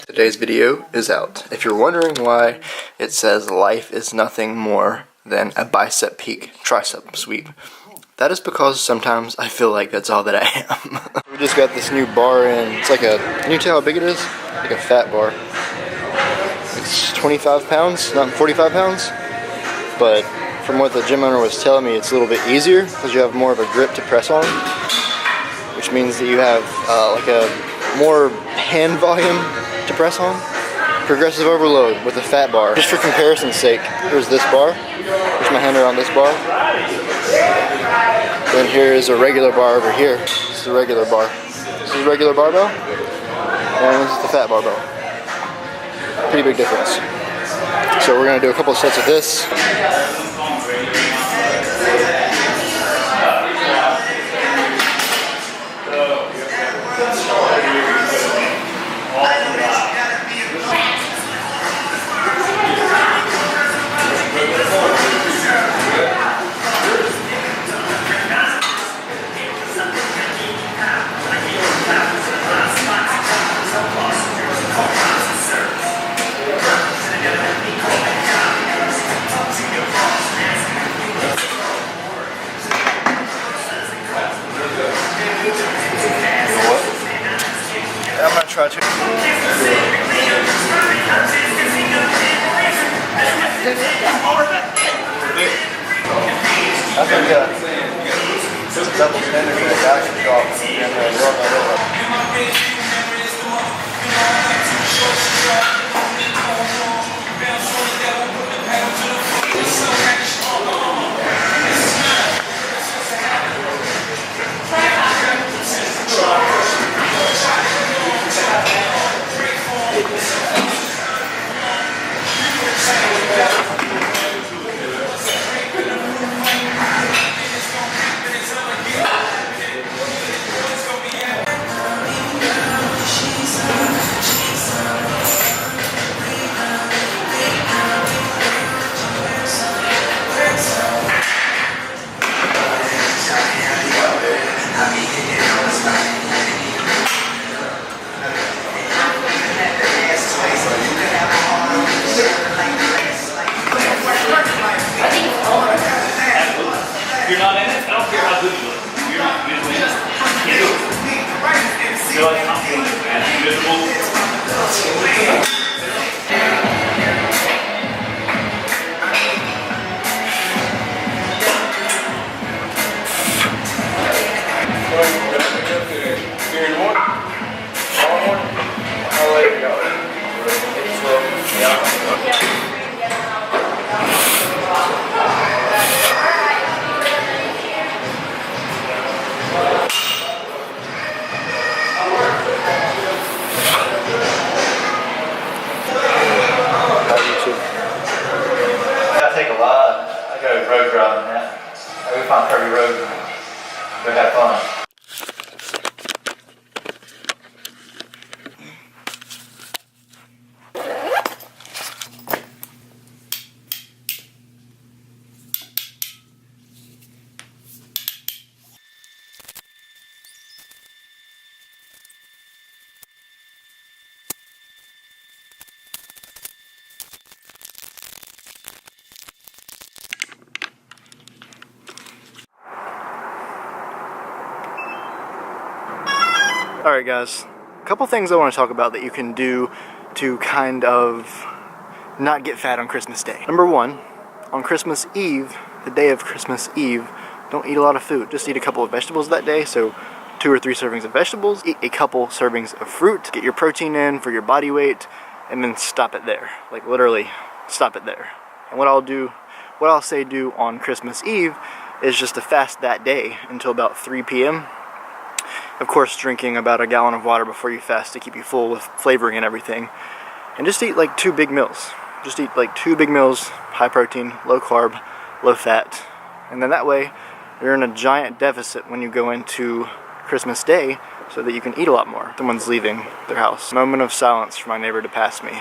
Today's video is out. If you're wondering why it says life is nothing more than a bicep peak tricep sweep, that is because sometimes I feel like that's all that I am. We just got this new bar in. It's like a, can you tell how big it is? Like a fat bar. It's 25 pounds, not 45 pounds. But from what the gym owner was telling me, it's a little bit easier because you have more of a grip to press on, which means that you have like a more hand volume to press on. Progressive overload with a fat bar. Just for comparison's sake, here's this bar. Here's my hand around this bar. Then here is a regular bar over here. This is a regular bar. This is a regular barbell, and this is the fat barbell. Pretty big difference. So we're gonna do a couple of sets of this. I'm gonna try to. I think double standard for the guy can drop You're not in it? I don't care how good you look. You're not usually in it. You do it. You're like, I'm doing it, man. I'm visible. You're in one? All one? I'll let it go. Yeah. Road driving that. We found curvy roads and go have fun. Alright guys, a couple things I want to talk about that you can do to kind of not get fat on Christmas Day. Number one, on Christmas Eve, the day of Christmas Eve, don't eat a lot of food. Just eat a couple of vegetables that day, so 2 or 3 servings of vegetables, eat a couple servings of fruit, get your protein in for your body weight, and then stop it there. Like literally, stop it there. And what I'll say do on Christmas Eve is just to fast that day until about 3 p.m. Of course, drinking about a gallon of water before you fast to keep you full with flavoring and everything. And just eat like 2 big meals. Just eat like 2 big meals, high protein, low carb, low fat. And then that way, you're in a giant deficit when you go into Christmas Day so that you can eat a lot more. Someone's leaving their house. Moment of silence for my neighbor to pass me.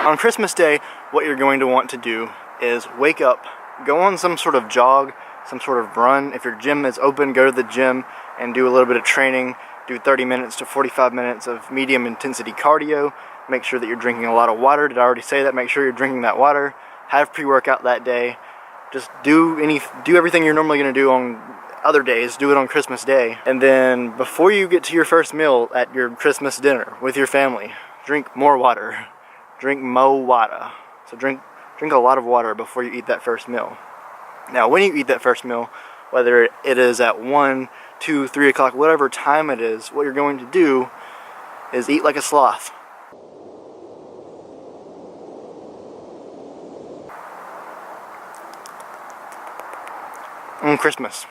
On Christmas Day, what you're going to want to do is wake up, go on some sort of jog, some sort of run. If your gym is open, go to the gym and do a little bit of training. Do 30 minutes to 45 minutes of medium intensity cardio. Make sure that you're drinking a lot of water. Did I already say that? Make sure you're drinking that water. Have pre-workout that day. Just do everything you're normally going to do on other days. Do it on Christmas Day. And then before you get to your first meal at your Christmas dinner with your family, drink more water. Drink mo water. So drink a lot of water before you eat that first meal. Now, when you eat that first meal, whether it is at 1, 2, 3 o'clock, whatever time it is, what you're going to do is eat like a sloth. Christmas.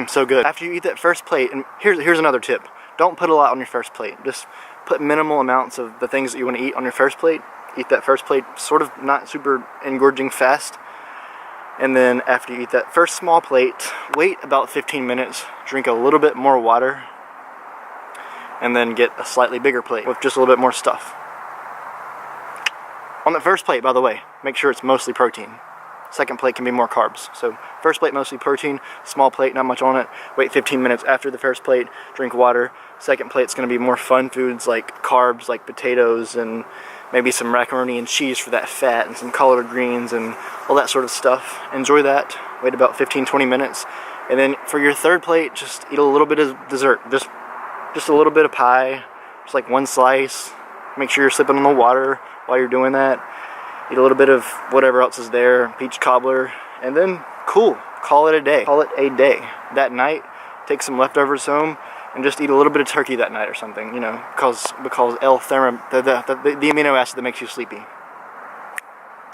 So good. After you eat that first plate, and here's another tip. Don't put a lot on your first plate. Just put minimal amounts of the things that you want to eat on your first plate. Eat that first plate sort of not super engorging fast. And then after you eat that first small plate, wait about 15 minutes, drink a little bit more water, and then get a slightly bigger plate with just a little bit more stuff. On the first plate, by the way, make sure it's mostly protein. Second plate can be more carbs. So first plate mostly protein, small plate, not much on it. Wait 15 minutes after the first plate, drink water. Second plate's going to be more fun foods like carbs, like potatoes and maybe some macaroni and cheese for that fat and some collard greens and all that sort of stuff. Enjoy that. Wait about 15-20 minutes. And then for your third plate, just eat a little bit of dessert. Just a little bit of pie, just like one slice. Make sure you're sipping on the water while you're doing that. Eat a little bit of whatever else is there, peach cobbler, and then cool, call it a day. Call it a day. That night, take some leftovers home and just eat a little bit of turkey that night or something, you know, because L-therum, the amino acid that makes you sleepy.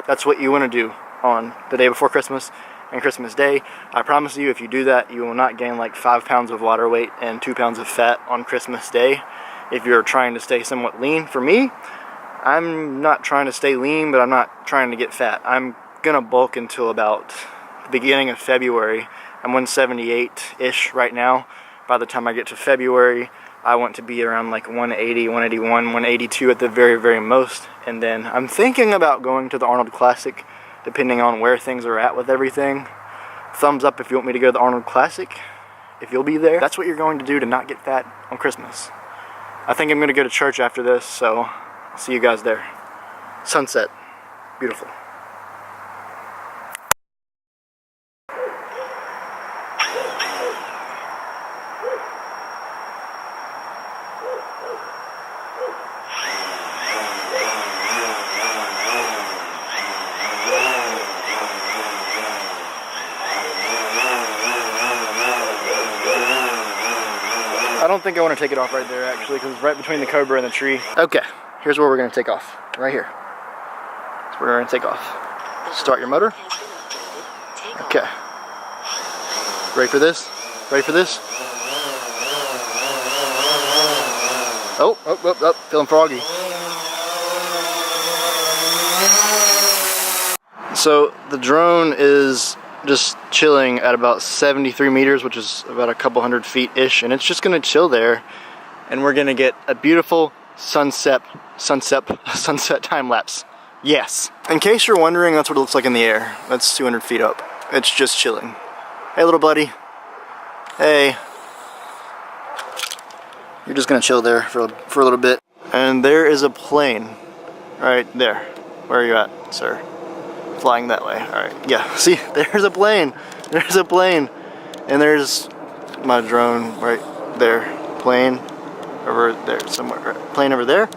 That's what you want to do on the day before Christmas and Christmas Day. I promise you, if you do that, you will not gain like 5 pounds of water weight and 2 pounds of fat on Christmas Day. If you're trying to stay somewhat lean, for me, I'm not trying to stay lean, but I'm not trying to get fat. I'm gonna bulk until about the beginning of February. I'm 178-ish right now. By the time I get to February, I want to be around like 180, 181, 182 at the very, very most. And then I'm thinking about going to the Arnold Classic, depending on where things are at with everything. Thumbs up if you want me to go to the Arnold Classic, if you'll be there. That's what you're going to do to not get fat on Christmas. I think I'm gonna go to church after this, so I'll see you guys there. Sunset. Beautiful. I don't think I want to take it off right there, actually, because it's right between the Cobra and the tree. Okay, here's where we're going to take off. Right here. That's where we're going to take off. Start your motor. Okay. Ready for this? Ready for this? Oh, feeling froggy. So the drone is just chilling at about 73 meters, which is about a couple hundred feet-ish, and it's just gonna chill there, and we're gonna get a beautiful sunset time lapse. Yes. In case you're wondering, that's what it looks like in the air. That's 200 feet up. It's just chilling. Hey, little buddy. Hey. You're just gonna chill there for a little bit. And there is a plane right there. Where are you at, sir? Flying that way. Alright, yeah, see, there's a plane. There's a plane. And there's my drone right there. Plane over there somewhere. Plane over there.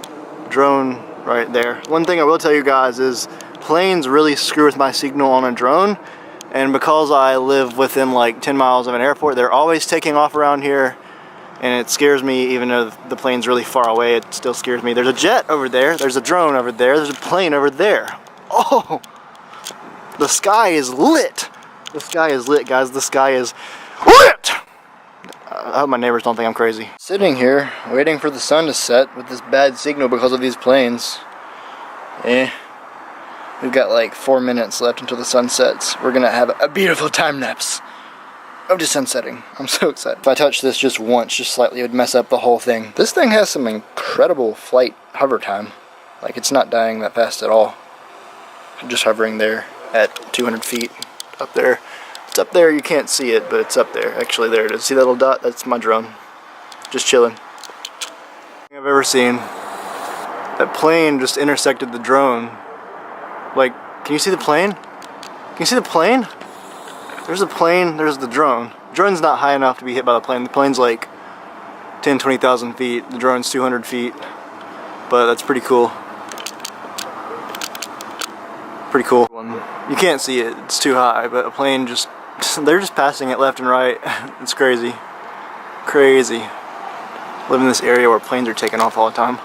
Drone right there. One thing I will tell you guys is planes really screw with my signal on a drone. And because I live within like 10 miles of an airport, they're always taking off around here. And it scares me, even though the plane's really far away, it still scares me. There's a jet over there. There's a drone over there. There's a plane over there. Oh! The sky is lit. The sky is lit, guys. The sky is lit. I hope my neighbors don't think I'm crazy. Sitting here, waiting for the sun to set with this bad signal because of these planes. We've got like 4 minutes left until the sun sets. We're gonna have a beautiful time lapse of the sun setting. I'm so excited. If I touch this just once, just slightly, it would mess up the whole thing. This thing has some incredible flight hover time. Like, it's not dying that fast at all. I'm just hovering there at 200 feet up there. It's up there, you can't see it, but it's up there. Actually, there it is. See that little dot? That's my drone. Just chilling. I've ever seen. That plane just intersected the drone. Like, can you see the plane? Can you see the plane? There's a plane, there's the drone. The drone's not high enough to be hit by the plane. The plane's like 10, 20,000 feet. The drone's 200 feet. But that's pretty cool. Pretty cool. You can't see it, it's too high, but a plane just, they're just passing it left and right. It's crazy. Crazy. Live in this area where planes are taking off all the time.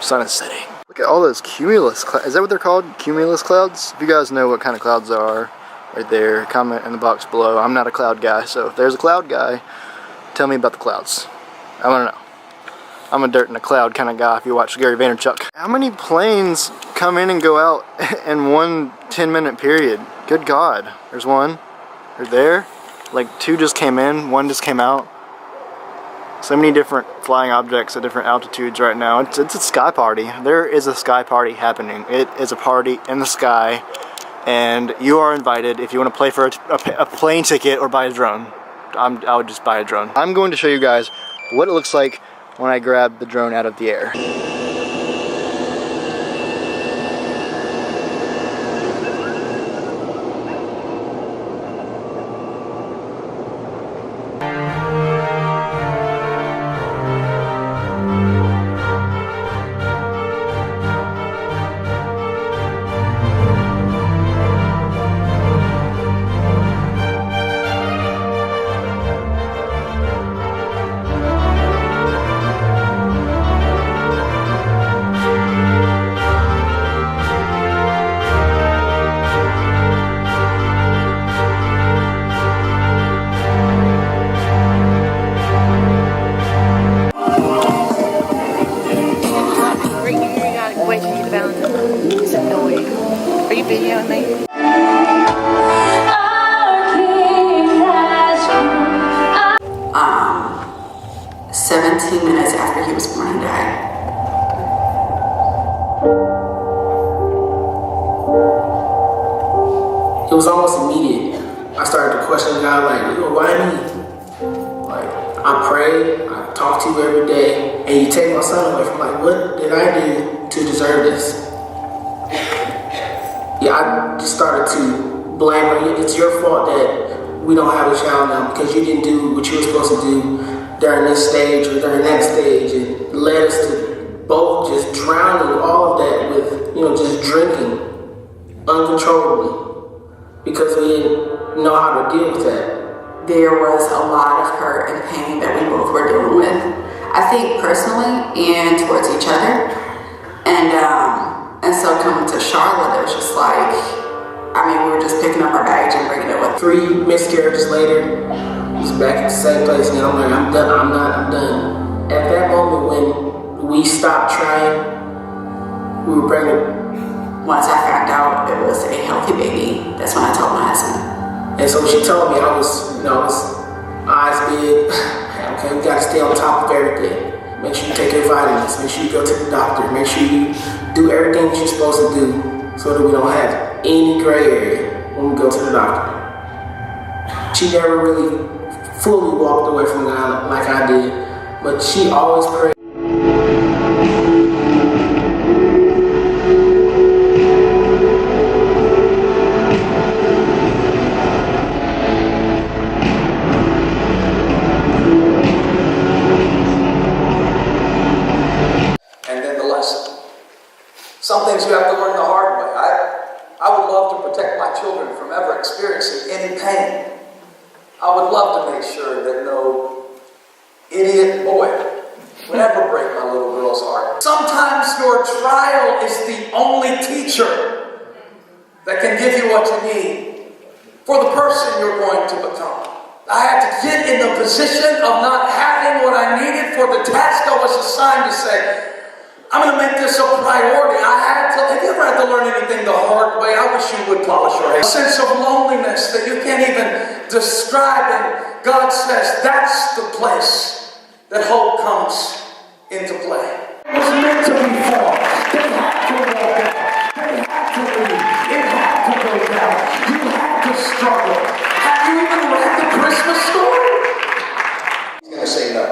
Sun is setting. Look at all those cumulus clouds. Is that what they're called? Cumulus clouds? If you guys know what kind of clouds there are, right there, comment in the box below. I'm not a cloud guy, so if there's a cloud guy, tell me about the clouds. I want to know. I'm a dirt in a cloud kind of guy if you watch Gary Vaynerchuk. How many planes come in and go out in one 10-minute period? Good God. There's one. They're there. Like 2 just came in, 1 just came out. So many different flying objects at different altitudes right now. It's a sky party. There is a sky party happening. It is a party in the sky. And you are invited if you want to play for a plane ticket or buy a drone. I would just buy a drone. I'm going to show you guys what it looks like when I grab the drone out of the air. Wait till you get the Valentine. He said, no way. Are you videoing me? 17 minutes after he was born, he died. It was almost immediate. I started to question God, like, why me? Like, I pray, I talk to you every day, and you take my son away from, like, what did I do to deserve this? Yeah, I just started to blame her. It's your fault that we don't have a child now because you didn't do what you were supposed to do during this stage or during that stage, and led us to both just drowning all of that with, just drinking uncontrollably because we didn't know how to deal with that. There was a lot of hurt and pain that we both were dealing with. I think personally and towards each other. And so coming to Charlotte, it was just like, we were just picking up our baggage and bringing it with. 3 miscarriages later, he's back at the same place again. I'm like, I'm done, I'm done. At that moment when we stopped trying, we were pregnant. Once I found out it was a healthy baby, that's when I told my husband. And so she told me, I was eyes big. Okay, we gotta stay on top of everything. Make sure you take your vitamins, make sure you go to the doctor, make sure you do everything that you're supposed to do so that we don't have any gray area when we go to the doctor. She never really fully walked away from God like I did, but she always prayed. Some things you have to learn the hard way. I would love to protect my children from ever experiencing any pain. I would love to make sure that no idiot boy would ever break my little girl's heart. Sometimes your trial is the only teacher that can give you what you need for the person you're going to become. I had to get in the position of not having what I needed for the task I was assigned to say, I'm going to make this a priority. Have you ever had to learn anything the hard way? I wish you would polish your head. A sense of loneliness that you can't even describe, and God says that's the place that hope comes into play. It was meant to be formed. They had to walk out. They had to leave. It had to go down. You had to stop. struggle. Have you even read the Christmas story? He's going to say no.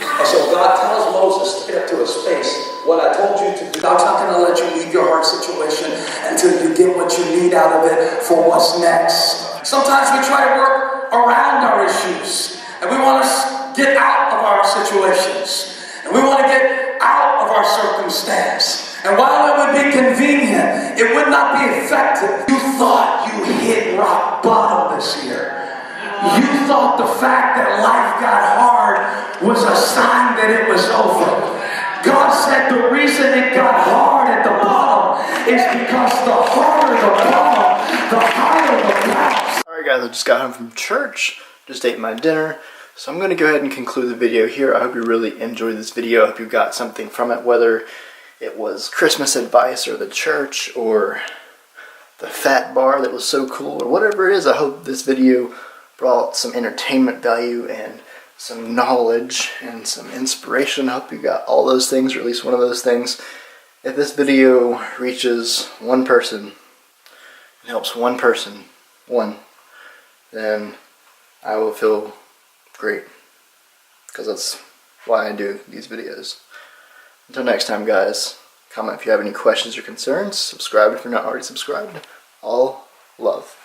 And so God tells Moses to get up to his face, what I told you to do. God's not going to let you leave your hard situation until you get what you need out of it for what's next. Sometimes we try to work around our issues, and we want to get out of our situations, and we want to get out of our circumstance. And while it would be convenient, it would not be effective. You thought you hit rock bottom this year. You thought the fact that life got hard was a sign that it was over. God said the reason it got hard at the bottom is because the harder the bottom, the higher the bounce. Alright guys, I just got home from church, just ate my dinner, so I'm going to go ahead and conclude the video here. I hope you really enjoyed this video. I hope you got something from it, whether it was Christmas advice or the church or the fat bar that was so cool or whatever it is. I hope this video brought some entertainment value and some knowledge and some inspiration. I hope you got all those things, or at least one of those things. If this video reaches one person and helps one person, then I will feel great, because that's why I do these videos. Until next time guys, comment if you have any questions or concerns, subscribe if you're not already subscribed. All love.